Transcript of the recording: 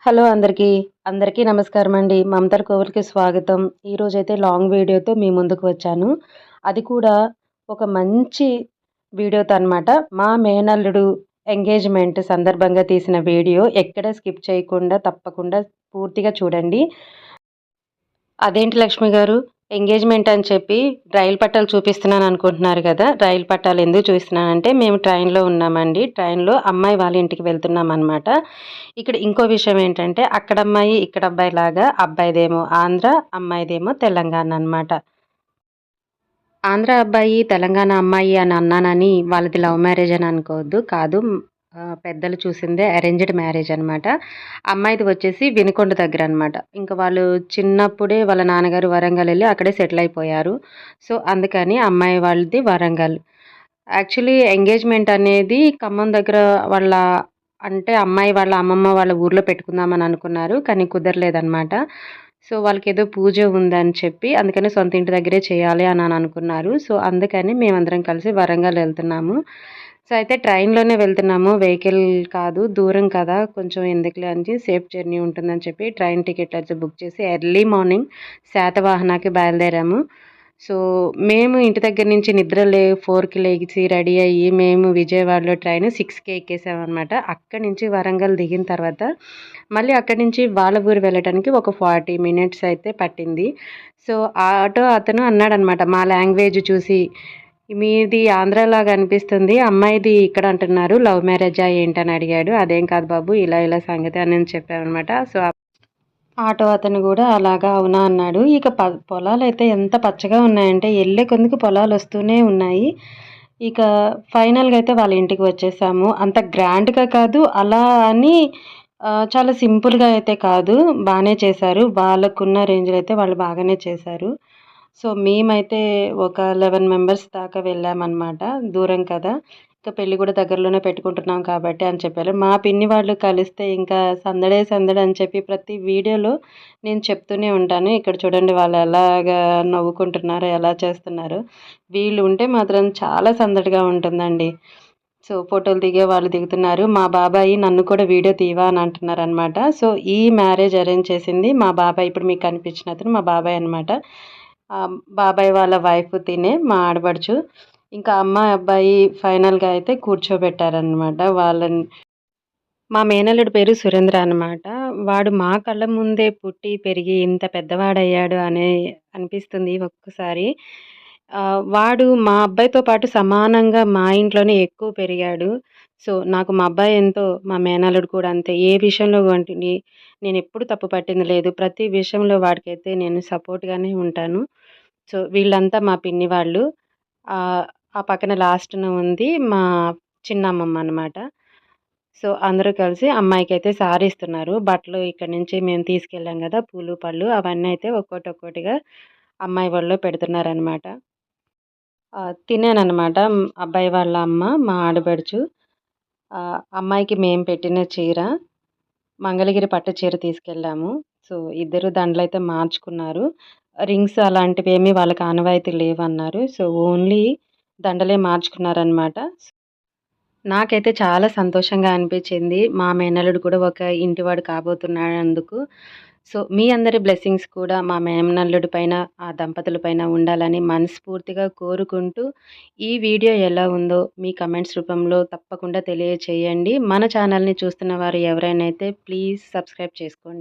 Hello అందరికీ నమస్కారం అండి. మమతార్ కోవెలకి స్వాగతం. ఈరోజైతే లాంగ్ వీడియోతో మీ ముందుకు వచ్చాను. అది కూడా ఒక మంచి వీడియోతో అనమాట. మా మేనల్లుడు ఎంగేజ్‌మెంట్ సందర్భంగా తీసిన వీడియో. ఎక్కడ స్కిప్ చేయకుండా తప్పకుండా పూర్తిగా చూడండి. అదేంటి లక్ష్మి గారు, ఎంగేజ్‌మెంట్ అని చెప్పి రైలు పట్టాలు చూపిస్తున్నాను అనుకుంటున్నారు కదా! రైలు పట్టాలు ఎందుకు చూపిస్తున్నానంటే, మేము ట్రైన్‌లో ఉన్నామండి. ట్రైన్‌లో అమ్మాయి వాళ్ళ ఇంటికి వెళ్తున్నామనమాట. ఇక్కడ ఇంకో విషయం ఏంటంటే, అక్కడ అమ్మాయి, ఇక్కడ అబ్బాయిలాగా అబ్బాయిదేమో ఆంధ్ర, అమ్మాయిదేమో తెలంగాణ అనమాట. ఆంధ్ర అబ్బాయి, తెలంగాణ అమ్మాయి అని అన్నానని వాళ్ళది లవ్ మ్యారేజ్ అని అనుకోవద్దు. కాదు. పెద్దలు చూసిందే అరేంజ్డ్ మ్యారేజ్ అనమాట. అమ్మాయిది వచ్చేసి వినుకొండ దగ్గర అనమాట. ఇంక వాళ్ళు చిన్నప్పుడే వాళ్ళ నాన్నగారు వరంగల్ ఎళ్లి అక్కడే సెటిల్ అయిపోయారు. సో, అందుకని అమ్మాయి వాళ్ళది వరంగల్. యాక్చువల్లీ ఎంగేజ్‌మెంట్ అనేది ఖమ్మం దగ్గర వాళ్ళ అంటే అమ్మాయి వాళ్ళ అమ్మమ్మ వాళ్ళ ఊర్లో పెట్టుకుందామని అనుకున్నారు. కానీ కుదరలేదనమాట. సో, వాళ్ళకేదో పూజ ఉందని చెప్పి అందుకని సొంత ఇంటి దగ్గరే చేయాలి అని అనుకున్నారు. సో, అందుకని మేమందరం కలిసి వరంగల్ ఎళ్తున్నాము. సో, అయితే ట్రైన్‌లోనే వెళ్తున్నాము. వెహికల్ కాదు. దూరం కదా! కొంచెం ఎందుకులే అని సేఫ్ జర్నీ ఉంటుందని చెప్పి ట్రైన్ టికెట్ అయితే బుక్ చేసి ఎర్లీ మార్నింగ్ శాతవాహనకి బయలుదేరాము. సో, మేము ఇంటి దగ్గర నుంచి నిద్ర 4కి లెగిసి రెడీ అయ్యి మేము విజయవాడలో ట్రైన్ 6కే ఎక్కేసామనమాట. అక్కడి నుంచి వరంగల్ దిగిన తర్వాత మళ్ళీ అక్కడి నుంచి వాళ్ళ ఊరు వెళ్ళటానికి ఒక 40 మినిట్స్ అయితే పట్టింది. సో, ఆటో అతను అన్నాడనమాట మా లాంగ్వేజ్ చూసి, "మీది ఆంధ్రాలాగా అనిపిస్తుంది. అమ్మాయిది ఇక్కడ అంటున్నారు. లవ్ మ్యారేజా ఏంటని అడిగాడు. అదేం కాదు బాబు ఇలా ఇలా సంగతి అని చెప్పామనమాట. సో, ఆటో అతను గూడా అలాగా అవునా అన్నాడు. ఇక పొలాలైతే ఎంత పచ్చగా ఉన్నాయంటే యెళ్ళే కొందుకు పొలాలొస్తూనే ఉన్నాయి. ఇక ఫైనల్‌గా అయితే వాళ్ళ ఇంటికి వచ్చేసాము. అంత గ్రాండ్‌గా కాదు, అలా అని చాలా సింపుల్‌గా అయితే కాదు. బానే చేశారు. వాళ్ళకున్న రేంజ్‌లో అయితే వాళ్ళు బాగానే చేశారు. సో, మేమైతే ఒక 11 మెంబర్స్ దాకా వెళ్ళామనమాట. దూరం కదా! ఇక పెళ్లి కూడా దగ్గరలోనే పెట్టుకుంటున్నాం కాబట్టి అని చెప్పారు. మా పిన్ని వాళ్ళు కలిస్తే ఇంకా సందడే సందడి అని చెప్పి ప్రతి వీడియోలో నేను చెప్తూనే ఉంటాను. ఇక్కడ చూడండి వాళ్ళు ఎలాగా నవ్వుకుంటున్నారో, ఎలా చేస్తున్నారో. వీళ్ళు ఉంటే మాత్రం చాలా సందడిగా ఉంటుందండి. సో, ఫోటోలు దిగే వాళ్ళు దిగుతున్నారు. మా బాబాయి నన్ను కూడా వీడియో తీయవా అని అంటున్నారనమాట. సో, ఈ మ్యారేజ్ అరేంజ్ చేసింది మా బాబాయ్. ఇప్పుడు మీకు కనిపించిన అతను మా బాబాయ్ అనమాట. బాబాయ్ వాళ్ళ వైఫ్ తినే మా ఆడపడుచు. ఇంకా అమ్మాయి, అబ్బాయి ఫైనల్‌గా అయితే కూర్చోబెట్టారనమాట. మా మేనల్లుడి పేరు సురేంద్ర అనమాట. వాడు మా కళ్ళ ముందే పుట్టి, పెరిగి ఇంత పెద్దవాడయ్యాడు అనిపిస్తుంది ఒక్కొక్కసారి. వాడు మా అబ్బాయితో పాటు సమానంగా మా ఇంట్లోనే ఎక్కువ పెరిగాడు. సో, నాకు మా అబ్బాయి ఎంతో, మా మేనల్లుడు కూడా అంతే. ఏ విషయంలో వంటిని నేనెప్పుడు తప్పు పట్టింది లేదు. ప్రతి విషయంలో వాడికైతే నేను సపోర్ట్‌గానే ఉంటాను. సో, వీళ్ళంతా మా పిన్ని వాళ్ళు. ఆ పక్కన లాస్ట్‌న ఉంది మా చిన్నమ్మమ్మ అనమాట. సో, అందరూ కలిసి అమ్మాయికైతే సారీ ఇస్తున్నారు. బట్టలు ఇక్కడి నుంచి మేము తీసుకెళ్ళాం గదా! పూలు, పళ్ళు అవన్నీ అయితే ఒక్కోటొక్కోటిగా అమ్మాయి ఒళ్ళో పెడుతున్నారనమాట. తినేననమాట. అబ్బాయి వాళ్ళ అమ్మ, మా ఆడపడుచు. అమ్మాయికి మేము పెట్టిన చీర, మంగళగిరి పట్టు చీర తీసుకెళ్ళాము. సో, ఇద్దరు దండలైతే మార్చుకున్నారు. రింగ్స్ అలాంటివేమీ వాళ్ళకి ఆనవాయితీ లేవన్నారు. So, only దండలే మార్చుకున్నారనమాట. నాకైతే చాలా సంతోషంగా అనిపించింది. మా మేనల్లుడు కూడా ఒక ఇంటివాడు కాబోతున్నాడందుకు. సో, మీ అందరి బ్లెస్సింగ్స్ కూడా మా మేనల్లుడి పైన, ఆ దంపతుల పైన ఉండాలని మనస్ఫూర్తిగా కోరుకుంటూ, ఈ వీడియో ఎలా ఉందో మీ కమెంట్స్ రూపంలో తప్పకుండా తెలియచేయండి. మన ఛానల్‌ని చూస్తున్న వారు ఎవరైనా అయితే ప్లీజ్ సబ్స్క్రైబ్ చేసుకోండి.